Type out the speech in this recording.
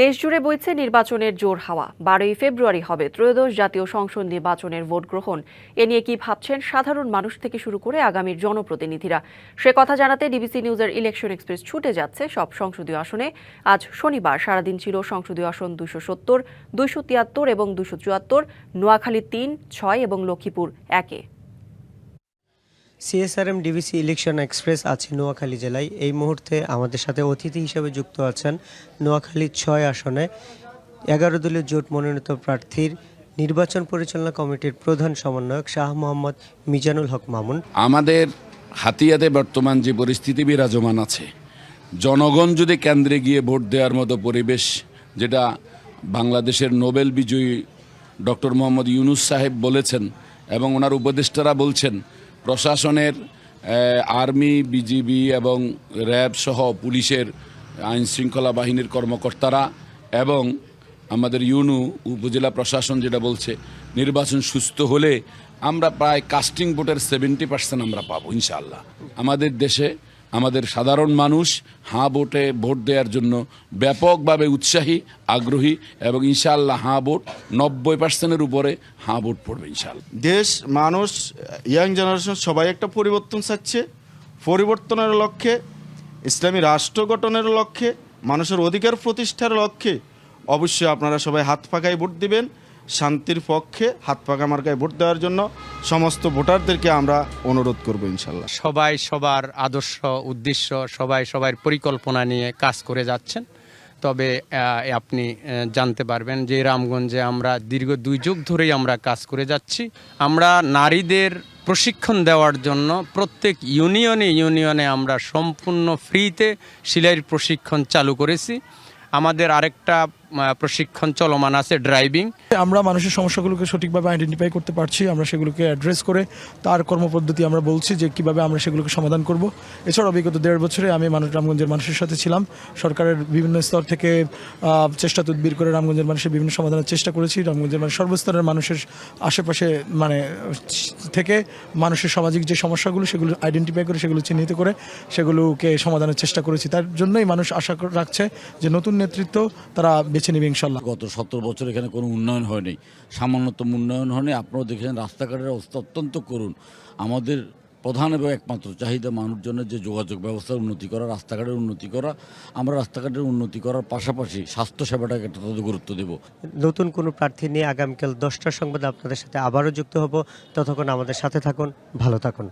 দেশজুড়ে বইছে নির্বাচনের জোর হাওয়া। 12ই ফেব্রুয়ারি হবে ত্রয়োদশ জাতীয় সংসদ নির্বাচনের ভোট গ্রহণ। এ নিয়ে কি ভাবছেন সাধারণ মানুষ থেকে শুরু করে আগামীর জনপ্রতিনিধিরা? সে কথা জানাতে ডিবিসি নিউজের ইলেকশন এক্সপ্রেস ছুটে যাচ্ছে সব সংসদীয় আসনে। আজ শনিবার সারাদিন ছিল সংসদীয় আসন 270, 273 এবং 274, নোয়াখালী 3, 6 এবং লক্ষ্মীপুর 1-এ। সিএসআরএম ডিবিসি ইলেকশন এক্সপ্রেস আছে নোয়াখালী জেলায়। এই মুহূর্তে আমাদের সাথে অতিথি হিসেবে যুক্ত আছেন নোয়াখালী 6 আসনে 11 দলীয় জোট মনোনীত প্রার্থীর নির্বাচন পরিচালনা কমিটির প্রধান সমন্বয়ক শাহ মোহাম্মদ মিজানুল হক মামুন। আমাদের হাতিয়াতে বর্তমান যে পরিস্থিতি বিরাজমান আছে, জনগণ যদি কেন্দ্রে গিয়ে ভোট দেওয়ার মতো পরিবেশ, যেটা বাংলাদেশের নোবেল বিজয়ী ডক্টর মোহাম্মদ ইউনুস সাহেব বলেছেন এবং ওনার উপদেষ্টারা বলছেন, প্রশাসনের আর্মি, বিজিবি এবং র্যাব সহ পুলিশের আইনশৃঙ্খলা বাহিনীর কর্মকর্তারা এবং আমাদের ইউনু উপজেলা প্রশাসন যেটা বলছে, নির্বাচন সুস্থ হলে আমরা প্রায় কাস্টিং ভোটের 70% আমরা পাবো ইনশাআল্লাহ। আমাদের দেশে আমাদের সাধারণ মানুষ হাঁ ভোটে ভোট দেওয়ার জন্য ব্যাপকভাবে উৎসাহী, আগ্রহী এবং ইনশাআল্লাহ হাঁ ভোট 90%-এর উপরে হাঁ ভোট পড়বে ইনশাআল্লাহ। দেশ, মানুষ, ইয়াং জেনারেশন সবাই একটা পরিবর্তন চাচ্ছে। পরিবর্তনের লক্ষ্যে, ইসলামী রাষ্ট্র গঠনের লক্ষ্যে, মানুষের অধিকার প্রতিষ্ঠার লক্ষ্যে অবশ্যই আপনারা সবাই হাত পাকায় ভোট দিবেন। শান্তির পক্ষে হাত পাকা মার্কায় ভোট দেওয়ার জন্য সমস্ত ভোটারদেরকে আমরা অনুরোধ করব ইনশাল্লাহ। সবাই সবার আদর্শ, উদ্দেশ্য, সবাই সবার পরিকল্পনা নিয়ে কাজ করে যাচ্ছেন। তবে আপনি জানতে পারবেন যে রামগঞ্জে আমরা দীর্ঘ 2 যুগ ধরেই আমরা কাজ করে যাচ্ছি। আমরা নারীদের প্রশিক্ষণ দেওয়ার জন্য প্রত্যেক ইউনিয়নে আমরা সম্পূর্ণ ফ্রিতে সেলাইয়ের প্রশিক্ষণ চালু করেছি। আমাদের আরেকটা প্রশিক্ষণ চলমান আছে, ড্রাইভিং। আমরা মানুষের সমস্যাগুলোকে সঠিকভাবে আইডেন্টিফাই করতে পারছি, আমরা সেগুলোকে অ্যাড্রেস করে তার কর্মপদ্ধতি আমরা বলছি যে কিভাবে আমরা সেগুলোকে সমাধান করব। এছাড়াও বিগত 1.5 বছরে আমি রামগঞ্জের মানুষের সাথে ছিলাম। সরকারের বিভিন্ন স্তর থেকে চেষ্টা তদবির করে রামগঞ্জের মানুষের বিভিন্ন সমাধানের চেষ্টা করেছি। রামগঞ্জের সর্বস্তরের মানুষের আশেপাশে থেকে মানুষের সামাজিক যে সমস্যাগুলো সেগুলো আইডেন্টিফাই করে সেগুলো চিহ্নিত করে সেগুলোকে সমাধানের চেষ্টা করেছি। তার জন্যই মানুষ আশা রাখছে যে নতুন নেতৃত্ব তারা বেছে নেবে ইনশাল্লাহ। গত 17 বছর এখানে কোনো উন্নয়ন হয়নি, সামান্যতম উন্নয়ন হয়নি। আপনারাও দেখেছেন রাস্তাঘাটের অবস্থা অত্যন্ত করুণ। আমাদের প্রধান এবং একমাত্র চাহিদা মানুষজনের যে যোগাযোগ ব্যবস্থার উন্নতি করা, রাস্তাঘাটের উন্নতি করা। আমরা রাস্তাঘাটের উন্নতি করার পাশাপাশি স্বাস্থ্যসেবাটাকে একটা গুরুত্ব দেব। নতুন কোনো প্রার্থী নিয়ে আগামীকাল 10টার সংবাদে আপনাদের সাথে আবারও যুক্ত হব। ততক্ষণ আমাদের সাথে থাকুন, ভালো থাকুন।